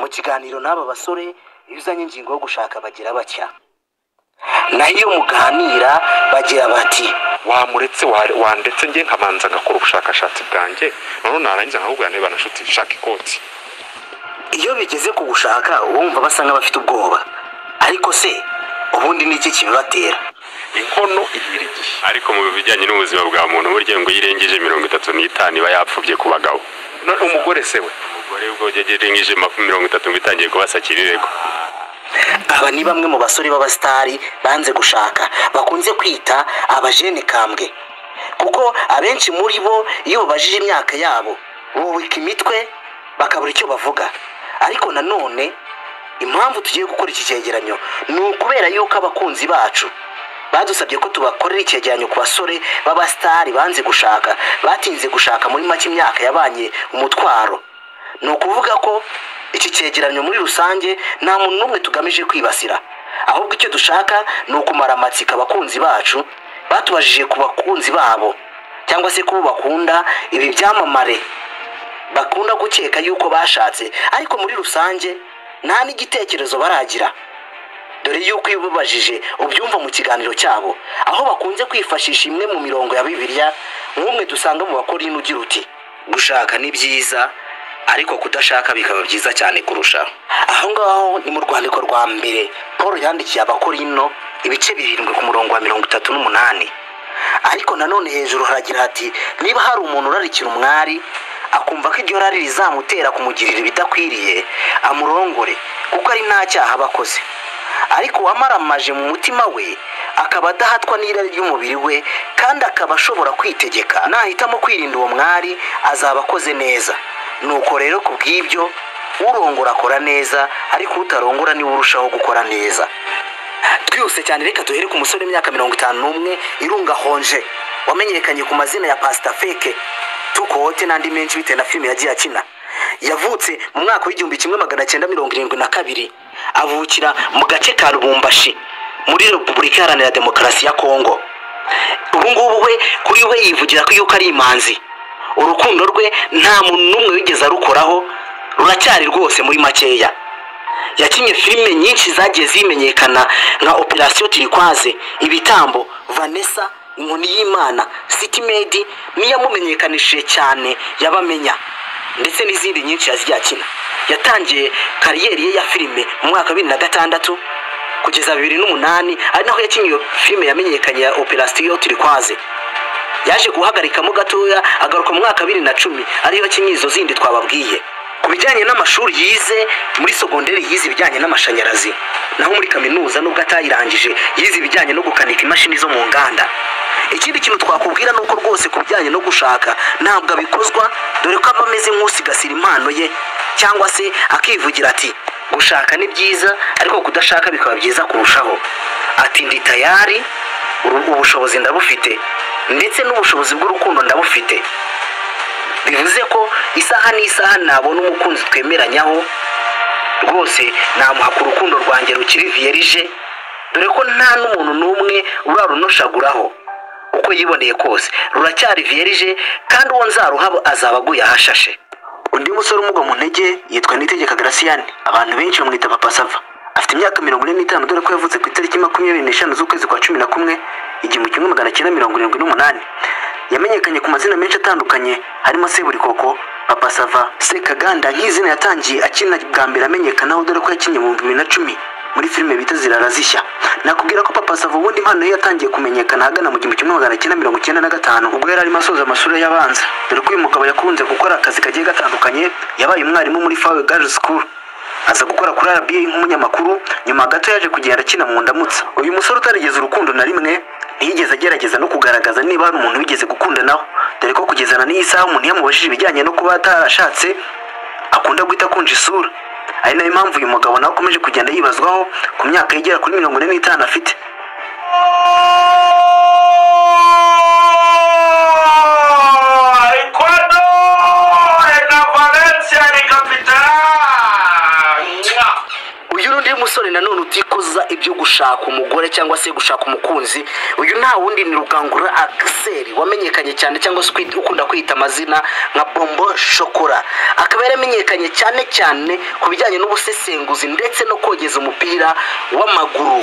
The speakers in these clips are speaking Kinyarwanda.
kiganiro n'aba basore iyo uzanye ingingo yo gushaka bagira batya, naho iyo muganira bagira bati wamuretse wandetse nge nkamanza ngakora ubushakashatsi bwanjye none narangiza nkahubwira niba nashuti shaka ikoti. iyo bigeze ku gushaka wumva basa nk'abafite ubwoba, ariko se ubundi niki kibibatera? Inkono ihira igihe. Ariko mu bijyanye n'ubuzima bwa muntu burya ngo yirengeje 35 iba yapfubye ku bagabo. None umugore se we? Umugore ubwo yirengeje 30 bitangiye kubasakira irego. Aba ni bamwe mu basore b'abastari banze gushaka bakunze kwita abajene kambwe, kuko abenshi muri bo iyo babajije imyaka yabo bubika imitwe bakabura icyo bavuga. Ariko nanone impamvu tugiye gukora iki cyegeranyo ni ukubera yuko abakunzi bacu badusabye ko tubakorera icyegeranyo ku basore b'abastari banze gushaka, batinze gushaka muri make imyaka yabanye umutwaro. Ni ukuvuga ko iki cyegeranyo muri rusange nta muntu n'umwe tugamije kwibasira, ahubwo icyo dushaka ni ukumara amatsiko abakunzi bacu batubajije ku bakunzi babo cyangwa se kubo bakunda ibi byamamare bakunda gukeka yuko bashatse ariko muri rusange nta n'igitekerezo baragira. Dore yuko iyo ubabajije ubyumva mu kiganiro cyabo aho bakunze kwifashisha imwe mu mirongo ya Bibiliya nk'umwe dusanga mu Bakorinto ugira uti gushaka ni byiza ariko kudashaka bikaba byiza cyane kurushaho. Aho ngaho ni mu rwandiko rwa mbere Paul yandikiye Abakorinto ibice 7 ku murongo wa 38. Ariko nanone hejuru haragira ati niba hari umuntu urarikira umwari akumva ko iryo rari rizamutera kumugirira ibidakwiriye amurongore kuko ari nta cyaha abakoze. Ariko wamaramaje mu mutima we akaba adahatwa n'irari ry'umubiri we kandi akaba ashobora kwitegeka, nahitamo kwirinda uwo mwari azaba akoze neza. Nuko rero kubw'ibyo urongora akora neza ariko utarongora niwe urushaho gukora neza. Twihuse cyane reka duhere ku musore w'imyaka 51 Irunga Honje wamenyekanye ku mazina ya Pastor Fake Tukote n'andi menshi bitewe na filime yagiye akina. Yavutse mu mwaka w'1972 avukira mu gace ka Lubumbashi muri Repubulika Iharanira Demokarasi ya Kongo. Ubu ngubu we kuri we yivugira ko yuko ari imanzi, urukundo rwe nta muntu n'umwe wigeze arukoraho, ruracyari rwose muri makeya. Yakinye filime nyinshi zagiye zimenyekana nka Operation Turquoise, Ibitambo, Vanessa, Inkoni y'Imana, City Made niyamumenyekanishije cyane yabamenya, ndetse n'izindi nyinshi yaziye akina. Yatangiye kariyeri ye ya filime mu mwaka wa 2006 kugeza 2008 ari naho yakinye filime yamenyekanye ya Operation Turquoise. Yaje guhagarikamo gatoya agaruka mu mwaka wa 2010 ariyo yakinye izo zindi twababwiye. Ku bijyanye n'amashuri yize muri segonderi yize ibijyanye n'amashanyarazi, naho muri kaminuza nubwo atayirangije yize ibijyanye no gukanika imashini zo mu nganda. Ikindi kintu twakubwira nuko rwose ku bijyanye no gushaka ntabwo abikozwa, dore ko aba ameze nk'usigasira impano ye cyangwa se akivugira ati gushaka ni byiza ariko kudashaka bikaba byiza kurushaho. Ati ndi tayari, ubushobozi ndabufite ndetse n'ubushobozi bw'urukundo ndabufite. Bivuze ko isaha n'isaha nabona umukunzi twemeranyaho rwose namuha ku rukundo rwanjye rukiri vierge, dore ko nta n'umuntu n'umwe urarunoshaguraho uko yiboneye kose, ruracyari vierge kandi uwo nzaruha azaba aguye ahashashe. Undi musore umugwa mu ntege yitwa Nitegeka Gracian, abantu benshi bamwita Papa Sava. Afite imyaka 45 dore ko yavutse ku itariki 25 z'ukwezi kwa 11 1978. Yamenyekanye ku mazina menshi atandukanye harimo Seburikoko, Papa Sava, Sekaganda nk'izina yatangiye akina bwa mbere amenyekanaho dore ko yakinye mu 2010 muri filime bita Zirara Zishya. Nakubwira ko Papa Sava ubundi impano ye yatangiye kumenyekana hagana mu 1995 ubwo yari arimo asoza amashuri y'abanza, dore ko uyu mugabo yakunze gukora akazi kagiye gatandukanye. Yabaye umwarimu muri Fawe Girls School, aza gukora kuri RBA nk'umunyamakuru, nyuma gato yaje kugenda akina mu Ndamutsa. Uyu musore utarigeze urukundo na rimwe ntiyigeze agerageza no kugaragaza niba ari umuntu wigeze gukunda naho, dore ko kugezana n'iyi saha umuntu yamubajije ibijyanye no kuba atarashatse akunda guhita kunja isura. Ari nayo impamvu uyu mugabo nawe akomeje kugenda yibazwaho ku myaka igera kuri 45 afite. Uyu undi musore nanone utikoza bamubuza ibyo gushaka umugore cyangwa se gushaka umukunzi. Uyu nta wundi ni Rugangura Axel wamenyekanye cyane cyangwa se ukunda kwita amazina nka Bombo Shokora. Akaba yaramenyekanye cyane ku bijyanye n'ubusesenguzi ndetse no kogeza umupira w'amaguru.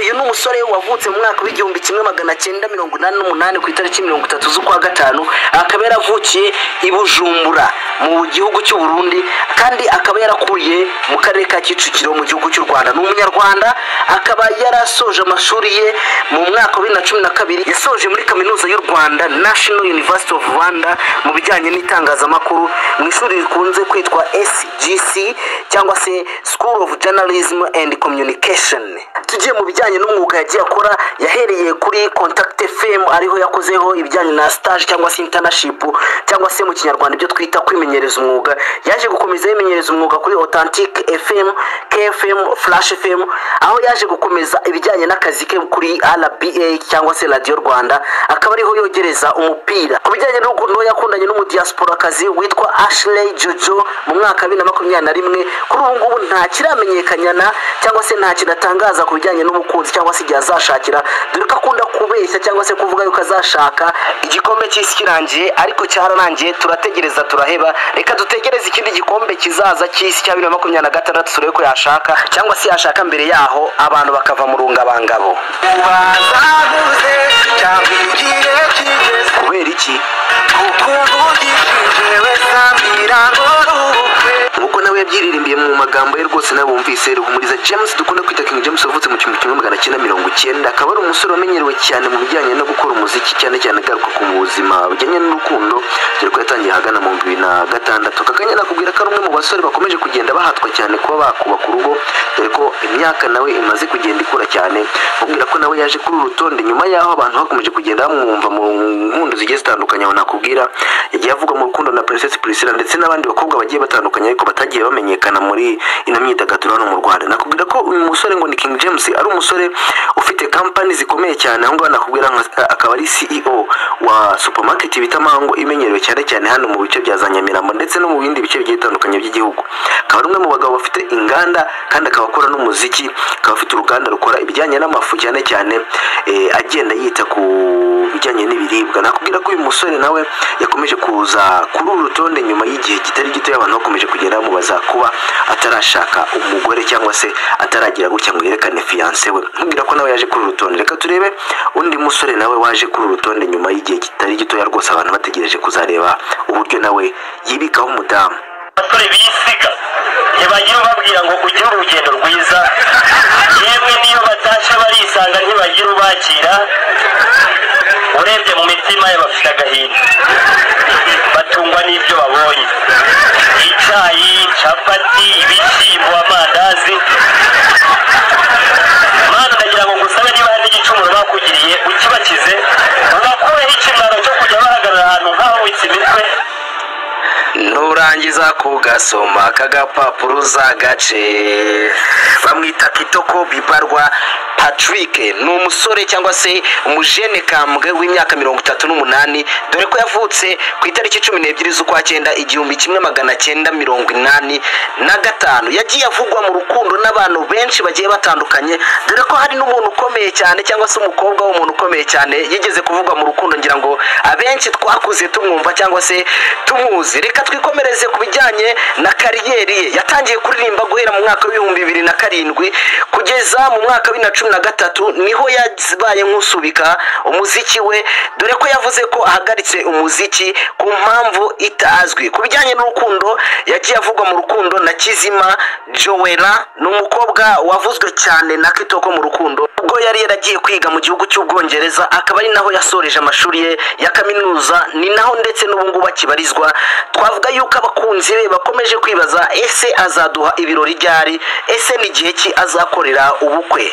Uyu ni umusore wavutse mu mwaka w'1988 ku itariki 30 z'ukwa gatanu. Akaba yaravukiye i Bujumbura mu gihugu cy'u Burundi kandi akaba yarakuriye mu karere ka Kicukiro mu gihugu cy'u Rwanda. Ni umunyarwanda, akaba yarasoje amashuri ye mu mwaka wa 2012. yasoje muri kaminuza y'u Rwanda National University of Rwanda mu bijyanye n'itangazamakuru mu ishuri rikunze kwitwa SGC cyangwa se School of Journalism and Communication. Tugiye mu bijyanye n'umwuga yagiye akora, yahereye kuri Contact FM ariho yakozeho ibijyanye na stage cyangwa se internship cyangwa se mu kinyarwanda ibyo twita kwimenyereza umwuga. Yaje gukomeza yimenyereza umwuga kuri Authentic FM, KFM, Flash FM, aho yaje gukomeza ibijyanye n'akazi ke kuri RBA cyangwa se Radio Rwanda. Akaba ariho yogereza umupira. Ku bijyanye n'urukundo yakundanye n'umudiaspora kazi witwa Ashley Jojo mu mwaka wa 2021. Kuri ubu ngubu nta kiramenyekana cyangwa se nta kinatangaza ku bijyanye n'umukunzi cyangwa se igihe azashakira, dore ko akunda kubeshya cyangwa se kuvuga yuko azashaka igikombe cy'isi kirangiye, ariko cyararangiye. Turategereza turaheba, reka dutegereze ikindi gikombe kizaza cy'isi cya 2026 turebe ko yashaka cyangwa se yashaka mbere yaho abantu bakava mu rungabangabo. Kubera iki? Nkuko nawe yabyiririmbiye mu magambo ye rwose nabumvise. Ruhumuriza James dukunda kwita King James wavutse mu 1990. Akaba ari umusore wamenyerewe cyane mu bijyanye no gukora umuziki cyane agaruka ku buzima bujyanye n'urukundo, dore ko yatangiye hagana mu 2006. Kakanya nakubwira ko ari umwe mu basore bakomeje kugenda bahatwa cyane kuba bakubaka urugo, dore ko imyaka nawe imaze kugenda ikura cyane. Mubwira ko nawe yaje kuri urutonde nyuma yaho abantu bakomeje kugenda bamwumva mu nkundu zigiye zitandukanye. Aho nakubwira yagiye avuga mu rukundo na Princess Priscilla ndetse n'abandi bakobwa bagiye batandukanye ariko batagiye bamenyekana muri ino myidagaduro hano mu Rwanda. Nakubwira ko uyu musore ngo ni King James ari umusore ufite company zikomeye cyane. Aho ngaho nakubwira akaba ari CEO wa supermarket bita Mango imenyerewe cyane hano mu bice bya Nyamirambo ndetse no mu bindi bice bigiye bitandukanye by'igihugu. Akaba ari umwe mu bagabo bafite inganda kandi akaba akora n'umuziki, akaba afite uruganda rukora ibijyanye n'amafu cyane agenda yita ku bijyanye n'ibiribwa. Nakubwira ko uyu musore nawe yakomeje kuza kuri uru rutonde nyuma y'igihe kitari gito y'abantu bakomeje kugenda bamubaza kuba atarashaka umugore cyangwa se ataragira gutya ngo yerekane fiance we. Nkubwira ko nawe yaje kuri uru rutonde. Reka turebe undi musore nawe waje kuri uru rutonde nyuma y'igihe kitari gito ya rwose abantu bategereje kuzareba uburyo nawe yibikaho umudamu. Abasore bisiga ntibagira ubabwira ngo ugire urugendo rwiza, yemwe niyo batashe barisanga ntibagira ubakira. Urebye mu mitima y'abafite agahinda, batungwa n'ibyo babonye: icyayi, capati, ibishyimbo, amandazi. Mana ndagira ngo ngusabe niba hari n'igicumuro bakugiriye ukibakize, ubakureho ikimwaro cyo kujya bahagarara ahantu nk'aho witse imitwe. Nurangiza kugasoma kagapapuro uzagace. Bamwita Kitoko Bibarwa Patrick. Ni umusore cyangwa se umujene kambwe w'imyaka 38, dore ko yavutse ku itariki 12 z'ukwa 9 1985. Yagiye avugwa mu rukundo n'abantu benshi bagiye batandukanye, dore ko hari n'umuntu ukomeye cyane cyangwa se umukobwa w'umuntu ukomeye cyane yigeze kuvugwa mu rukundo, ngira ngo abenshi twakuze tumwumva cyangwa se tumuzi. Reka twikomereze ku bijyanye na kariyeri ye. Yatangiye kuririmba guhera mu mwaka wa 2007 kugeza mu mwaka wa 2013 niho yabaye nk'usubika umuziki we, dore ko yavuze ko ahagaritse umuziki ku mpamvu itazwi. Ku bijyanye n'urukundo yagiye avugwa mu rukundo na Kizima Joella, ni umukobwa wavuzwe cyane na Kitoko mu rukundo ubwo yari yaragiye kwiga mu gihugu cy'Ubwongereza, akaba ari naho yasoreje amashuri ye ya kaminuza, ni naho ndetse n'ubu ngubu akibarizwa. Twavuga yuko abakunzi be bakomeje kwibaza ese azaduha ibirori ryari, ese ni gihe ki azakorera ubukwe.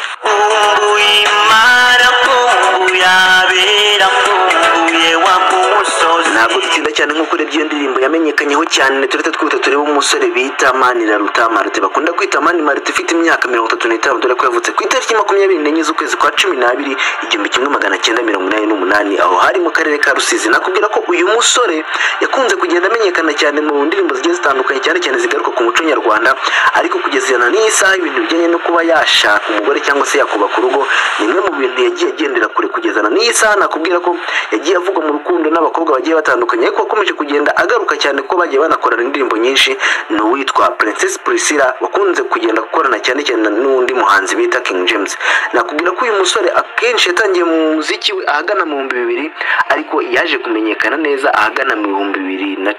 ntabwo dutinda cyane nk'uko urebye iyo ndirimbo yamenyekanyeho cyane turetse twita tureba umusore bita Maniraruta Marite bakunda kwita Mani Marite ufite imyaka 35 dore ko yavutse ku itariki 24 z'ukwezi kwa 12 1988 aho hari mu karere ka Rusizi. Nakubwira ko uyu musore yakunze kugenda amenyekana cyane mu ndirimbo zigiye zitandukanye cyane cyane zigaruka ku muco nyarwanda, ariko kugezana n'isaha ibintu bijyanye no kuba yashaka umugore cyangwa se yakubaka urugo ni imwe mu bintu yagiye agendera kure. Kugezana n'isaha nakubwira ko yagiye avuga mu rukundo n'abakobwa bagiye batandukanye, ariko wakomeje kugenda agaruka cyane ko bagiye banakorana indirimbo nyinshi ni uwitwa Princess Priscilla wakunze kugenda gukorana cyane cyane n'undi muhanzi bita King James. Nakubwira ko uyu musore akenshi yatangiye mu muziki we ahagana mu 2000 ariko yaje kumenyekana neza ahagana mu 2006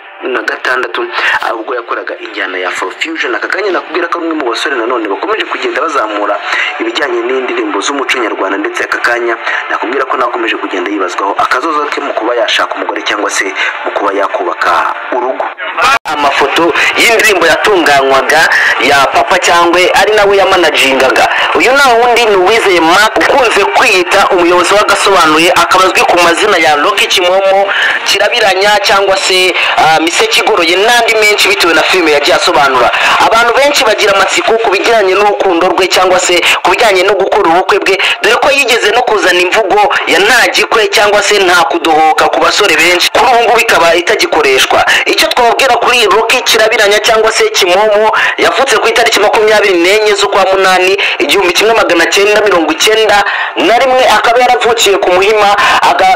ubwo yakoraga injyana ya Afro Fusion. Akakanya nakubwira ko umwe mu basore nanone bakomeje kugenda bazamura ibijyanye n'indirimbo z'umuco nyarwanda, ndetse akakanya nakubwira ko nakomeje kugenda yibazwaho akazoza ke mu kuba yashaka umugore cyangwa se mu kuba yakubaka urugo. Amafoto y'indirimbo yatunganywaga ya Papa cyangwa ari nawe yamanagingaga. Uyu na wundi ni Uwizeye Mark ukunze kwiyita umuyobozi w'agasobanuye, akabazwi ku mazina ya Rocky Kimomo, Kirabiranya cyangwa se Miseke Igoroye n'andi menshi bitewe na filime yagiye asobanura. Abantu benshi bagira amatsiko ku bijyanye n'urukundo rwe cyangwa se ku bijyanye no gukora ubukwe bwe, dore ko yigeze no kuzana imvugo ya nta gikwe cyangwa se nta kudohoka ku basore benshi, kuri ubu ngubu ikaba itagikoreshwa. Icyo twabwira kuri Rocky Kirabiranya cyangwa se Kimomo yavutse ku itariki 24 z'ukwa munani 1991, akaba yaravukiye ku Muhima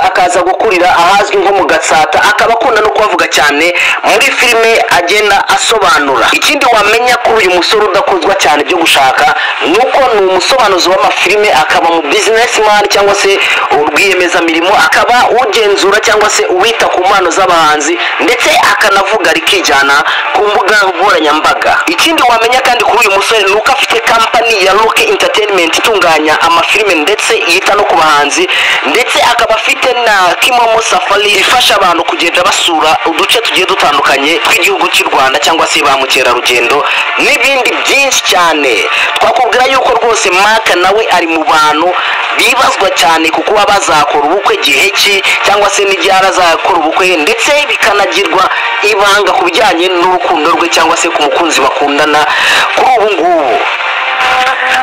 akaza gukurira ahazwi nko mu Gatsata, akaba akunda no kuvuga cyane muri filime agenda asobanura. Ikindi wamenya kuri uyu musore udakozwa cyane byo gushaka nuko ni umusobanuzi w'amafilime, akaba mu businessman cyangwa se urwiyemezamirimo, akaba ugenzura cyangwa se uwita ku mpano z'abahanzi, ndetse akanavuga rikijyana ku mbuga nkoranyambaga. Ikindi wamenya kandi kuri uyu musore nuko afite company ya Rock Entertainment itunganya amafilime ndetse yita no ku bahanzi, ndetse akaba afite na Kimomo Safari ifasha abantu kugenda basura uduce tugiye dutandukanye tw'igihugu cy'u Rwanda cyangwa se ba mukerarugendo n'ibindi byinshi cyane. Twakubwira yuko rwose Mark nawe ari mu bantu bibazwa cyane kuko bazakora ubukwe gihe ki cyangwa se n'igihe azakora ubukwe, ndetse bikanagirwa ibanga ku bijyanye n'urukundo rwe cyangwa se ku mukunzi bakundana kuri ubu ngubu.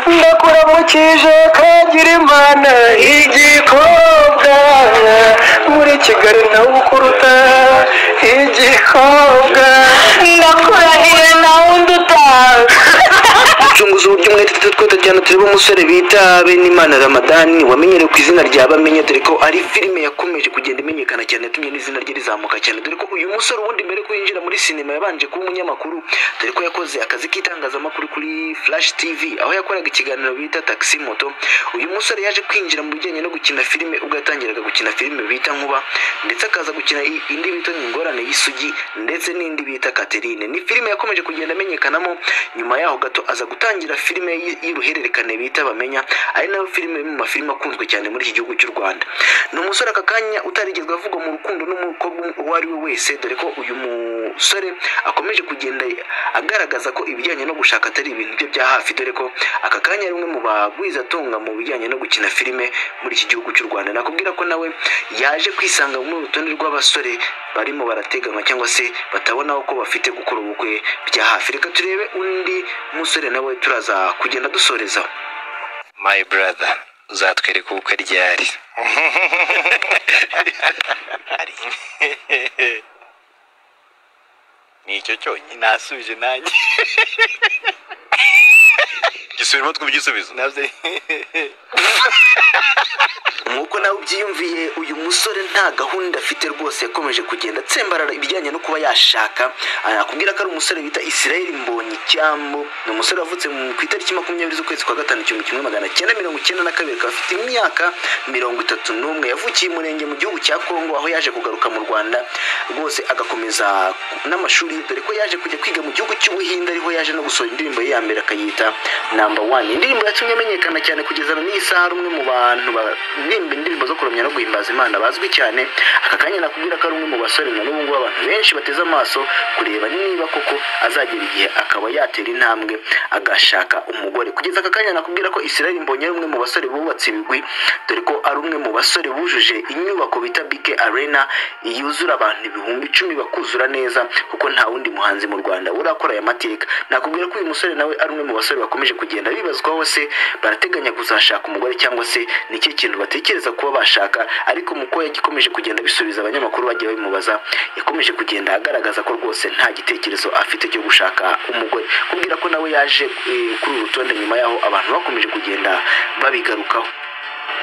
Ndakuramukije kagira Imana igikobwa muri Kigali nawe ukuruta igikobwa, ndakurahiye nawe unduta. Ucunguza uburyo umwete twita cyane tureba umusore bita Benimana Ramadani wamenyere ku izina rya Bamenye, dore ko ari filime yakomeje kugenda imenyekana cyane yatumye n'izina rye rizamuka cyane, dore ko uyu musore ubundi mbere ko yinjira muri sinema yabanje kuba umunyamakuru, dore ko yakoze akazi k'itangazamakuru kuri Flash TV aho yakoraga ikiganiro bita Taxi Moto. Uyu musore yaje kwinjira mu bijyanye no gukina filime ubwo yatangiraga gukina filime bita Nkuba, ndetse akaza gukina indi bita Ingorane y'Isugi ndetse n'indi bita Catherine. Ni filime yakomeje kugenda amenyekanamo, nyuma yaho gato aza gutangira filime y'uruhererekane bita Bamenya, ari nayo filime mu mafilime akunzwe cyane muri iki gihugu cy'u Rwanda. Ni umusore akakanya utarigezwe avugwa mu rukundo n'umukobwa uwo ari we wese, dore ko uyu musore akomeje kugenda agaragaza ko ibijyanye no gushaka atari ibintu bye bya hafi, dore ko akakanya ari umwe mu bagwiza atunga mu bijyanye no gukina filime muri iki gihugu cy'u Rwanda. Nakubwira ko nawe yaje kwisanga mu rutonde rw'abasore barimo barateganywa cyangwa se batabona uko bafite gukora ubukwe bya hafi. Reka turebe undi musore nawe turaza kugenda dusoreza. My brother, uzatwereka ubukwe ryari? Ni icyo cyonyine nasubije nanjye. Gisubiramo twumva igisubizo. Nkuko nawe ubyiyumviye uyu musore nta gahunda afite rwose, yakomeje kugenda atsembarara ibijyanye no kuba yashaka. Akubwira ko ari umusore bita Israel Mbonyi Cyambo, ni umusore wavutse ku itariki 20 z'ukwezi kwa gatanu 1992, akaba afite imyaka 31, yavukiye Murenge mu gihugu cya Kongo aho yaje kugaruka mu Rwanda rwose agakomeza n'amashuri, dore ko yaje kujya kwiga mu gihugu cy'Ubuhinde, ariho yaje no gusohora indirimbo ye ya mbere akayita Number 1. Indirimbo yatumye amenyekana cyane kugeza n'isaha rumwe mu bantu baririmba indirimbo zo kuramya no guhimbaza Imana bazwi cyane. Akakanya nakubwira ko ari umwe mu basore na n'ubu ngubu abantu benshi bateze amaso kureba niba koko azagera igihe akaba yatera intambwe agashaka umugore. Kugeza aka kanya nakubwira ko Israel Mbonyi ari umwe mu basore bubatse ibigwi, dore ko ari umwe mu basore bujuje inyubako bita BK Arena yuzura abantu 10,000 bakuzura neza, kuko nta wundi muhanzi mu Rwanda urakora aya mateka. Nakubwira ko uyu musore nawe ari umwe mu basore bakomeje kugenda bibazwaho se barateganya kuzashaka umugore cyangwa se niki kintu batekereza kuba bashaka, ariko muko yagikomeje kugenda bisubiza abanyamakuru bagiye bamubaza, yakomeje kugenda agaragaza ko rwose nta gitekerezo afite cyo gushaka umugore. Kubwira ko nawe yaje kuri urutonde nyuma yaho abantu bakomeje kugenda babigarukaho.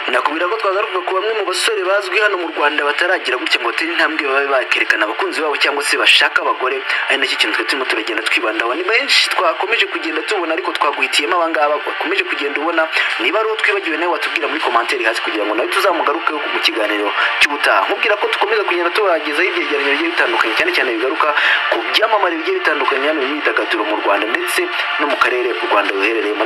Nakubwira ko twagaruka ku bamwe mu basore bazwi hano mu Rwanda bataragira gutya ngo batere intambwe babe bakerekana abakunzi babo cyangwa se bashaka abagore, ari nacyo kintu turimo turagenda twibandaho. Ni benshi twakomeje kugenda tubona, ariko twaguhitiyemo abangaba bakomeje kugenda ubona. Niba ari twibagiwe nawe watubwira muri commentaire hasi kugira ngo nawe tuzamugarukeho mu kiganiro cy'ubutaha. Nkubwira ko tukomeza kugenda tubagezaho ibyegeranyo bigiye bitandukanye, cyane cyane bigaruka ku byamamare bigiye bitandukanye hano mu myidagaduro mu Rwanda ndetse no mu karere u Rwanda ruherereyemo.